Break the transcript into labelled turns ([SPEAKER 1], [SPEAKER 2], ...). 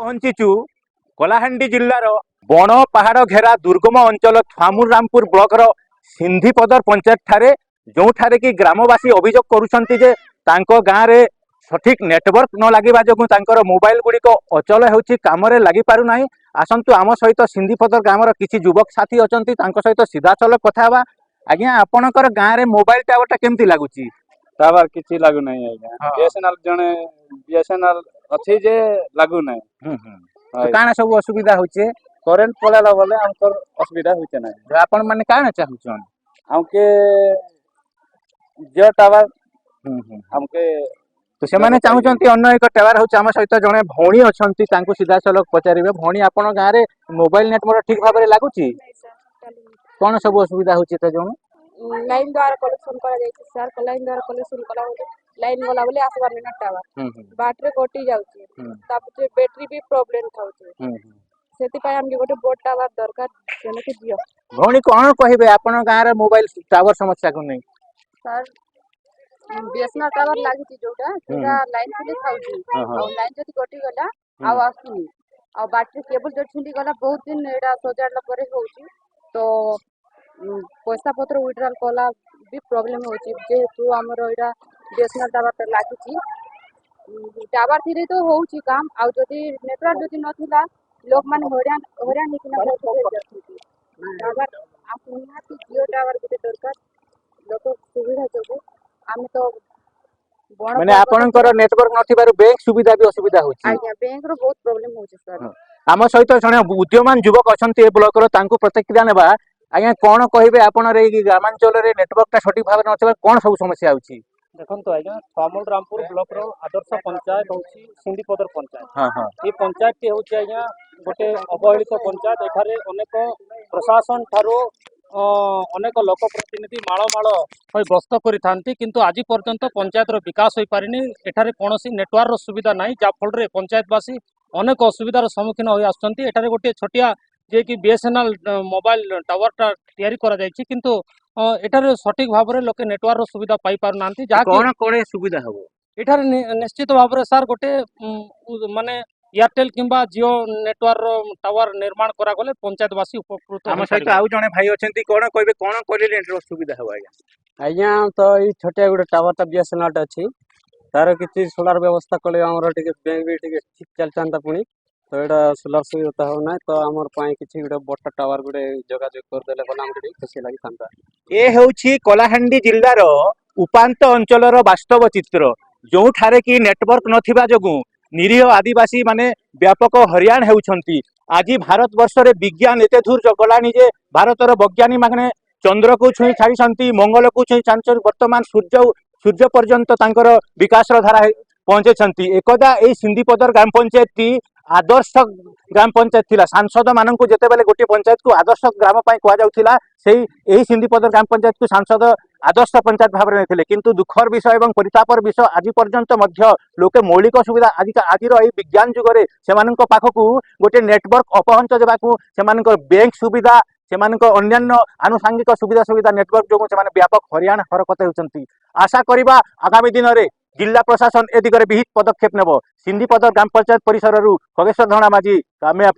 [SPEAKER 1] ପହଞ୍ଚିଛୁ କଳାହାଣ୍ଡି ଜିଲ୍ଲାର ବଣ ପାହାଡ଼ ଘେରା ଦୁର୍ଗମ ଅଞ୍ଚଳ ଥାମୁରାମପୁର ବ୍ଲକର ସିନ୍ଧିପଦର ପଞ୍ଚାୟତ ଠାରେ ଯେଉଁଠାରେ କି ଗ୍ରାମବାସୀ ଅଭିଯୋଗ କରୁଛନ୍ତି ଯେ ତାଙ୍କ ଗାଁରେ ସଠିକ୍ ନେଟୱାର୍କ ନ ଲାଗିବା ଯୋଗୁଁ ତାଙ୍କର ମୋବାଇଲ ଗୁଡ଼ିକ ଅଚଳ ହେଉଛି, କାମରେ ଲାଗିପାରୁନାହିଁ। ଆସନ୍ତୁ ଆମ ସହିତ ସିନ୍ଧିପଦର ଗ୍ରାମର କିଛି ଯୁବକ ସାଥୀ ଅଛନ୍ତି, ତାଙ୍କ ସହିତ ସିଧାସଳଖ କଥା ହେବା। ଆଜ୍ଞା, ଆପଣଙ୍କର ଗାଁରେ ମୋବାଇଲ ଟାୱାରଟା କେମିତି ଲାଗୁଛି?
[SPEAKER 2] टावर किसी लागू नहीं आज्ञा
[SPEAKER 1] हाँ।
[SPEAKER 2] बीएसएनएल जने बीएसएनएल अच्छी जे लागू नहीं
[SPEAKER 1] तो काण सब असुविधा होचे?
[SPEAKER 2] करेंट पड़ेला बोले हमको असुविधा होते नहीं
[SPEAKER 1] आपण माने काण चाहुछन?
[SPEAKER 2] हमके जियो टावर हमके
[SPEAKER 1] तो सेमाने चाहुछंती अन्य एक टावर होचे। आम सहित जणे भौणी अछंती, तांको सीधासलख पचारिबे। भौणी, आपण गाँ रे मोबाइल नेटवर्क ठीक भाबरे लागुची? कोन सब असुविधा होचे त जणो?
[SPEAKER 3] लाइन द्वारा कनेक्शन करा जायछि सर, लाइन द्वारा कनेक्शन कला होले लाइन गला बोले आसबार ना टावर बैटरी कटि जाउछि, तापरे बैटरी भी प्रॉब्लम थाउछि। सेति पय हमके गोटे बोर्ड टावर दरकार जेने कि दियो।
[SPEAKER 1] भौणी कोन कहिबे आपण गाँ रे मोबाइल टावर समस्या को नहीं?
[SPEAKER 3] सर, बीएसएनएल टावर लागिछि जोटा सेटा लाइन खुली थाउछि, और लाइन जति कटि गला आ आसुनी, और बैटरी केबल जो छिंडी गला बहुत दिन एडा सजाडला परे होउछि, तो पैसा पत्र विड्रॉल कला भी प्रॉब्लम होछि। जेहेतु हमर एडा बीएसएनएल टावर लागिछि, टावर थिरे तो होउछि काम, आ जदि नेटवर्क जदि नथिला लोक माने हरियाण निकिना जाथि टावर आ सुनिहाती जियो टावर गोटे दरकार लोक सुविधा जोगु आमे तो बण
[SPEAKER 1] माने आपणकर नेटवर्क नथिबारु बैंक सुविधा भी असुविधा होछि।
[SPEAKER 3] आज्ञा बैंक रो बहुत प्रॉब्लम होछि सर।
[SPEAKER 1] आम सहित जणे उद्यमान युवक अछंती ए ब्लॉक रो, तांको प्रतिक्रिया नेबा। आज्ञा, कोन कहिबे आपणर ए ग्रामांचल रे नेटवर्कटा सठिक भाबे नथिबा कोन सब समस्या होछि?
[SPEAKER 2] देखंतु आज्ञा थामुरामपुर ब्लॉक रो आदर्श पंचायत होछि सिंधीपदर पंचायत।
[SPEAKER 1] हां हां,
[SPEAKER 2] ये पंचायत टी होछि आज्ञा गोटे अवहेलित पंचायत। एठारे अनेक प्रशासन थारो अनेक लोक प्रतिनिधि माळ होई गस्त करिथांती, किंतु आज पर्यंत पंचायत रो विकास होई पारिनी। एठारे कोनोसी नेटवर्क रो सुविधा नाही, जा फल रे पंचायतवासी अनेक असुविधार सम्मुखीन होई आछंती। एठारे गोटे छोटिया जे कि बीएसएनएल मोबाइल टावरटा तयारी करा जायछि, किंतु एठारे सठिक भाबरे लोके नेटवर्क रो सुविधा पाई पार नांती। जा
[SPEAKER 1] कोन कोणे सुविधा हबो
[SPEAKER 2] एठारे निश्चित भाबरे सर गोटे माने एयरटेल किंबा जियो नेटवर्क रो टावर निर्माण करा गले पंचायतवासी उपकृत।
[SPEAKER 1] आम सहित आउ जणे भाई अछंती, कोन कहिबे कोन करिले नेटवर्क सुविधा हबो? आज्ञा
[SPEAKER 4] आज्ञा, तो ये छोटिया गोटे टावर बीएसएनएल अच्छी तार किसी सोलार व्यवस्था कले आमर टिके बैंक भी टिके ठीक चलता पुणी, तो यहाँ सोलार सुविधा होना, तो आमर पाई किसी गोटे बड़ टावर गोटे जोगाजोग करदेले गला हमके खुशी लगी थांता।
[SPEAKER 1] ए हेउछि कलाहांडी जिल्लार उपांत अंचलर वास्तव चित्र, जोठारे कि नेटवर्क नथिबा जोगु निरीह आदिवासी माने व्यापक हरियाण हेउछंती। आज भारत वर्ष रे विज्ञान एते दूर गलानी जे भारतर वैज्ञानिक माने चंद्र को छुई छाड़ी, मंगल को छुई छाड़ी, वर्तमान सूर्य पर्यंत तांकर विकासर धारा पहुंचे। एकदा ए सिंधीपदर ग्राम पंचायत टी आदर्श ग्राम पंचायत थिला। सांसद माननकु जेते बेले गोटे पंचायत को आदर्श ग्राम पई कुआ जाउथिला, सेही एही सिंधीपदर ग्राम पंचायत को सांसद आदर्श पंचायत भाबरे नेथिले। किंतु दुखर विषय एवं परितापर विषय आज पर्यंत मध्य लोके मौलिक सुविधा आजिर एही विज्ञान जुगरे सेमाननक पाखकु गोटे नेटवर्क अपहंच देबाकु सेमाननक बैंक सुविधा सेमाननक अन्यान्य आनुषंगिक सुविधा नेटवर्क जोगु सेमाने व्यापक हरियाण हरकत हेउचंती। आशा करिबा आगामी दिन रे जिला प्रशासन ए दिगरे विहित पदक्षेप नेब। सिंधीपदर ग्राम पंचायत परिसररू खगेश्वर धणा माझी कामयाब।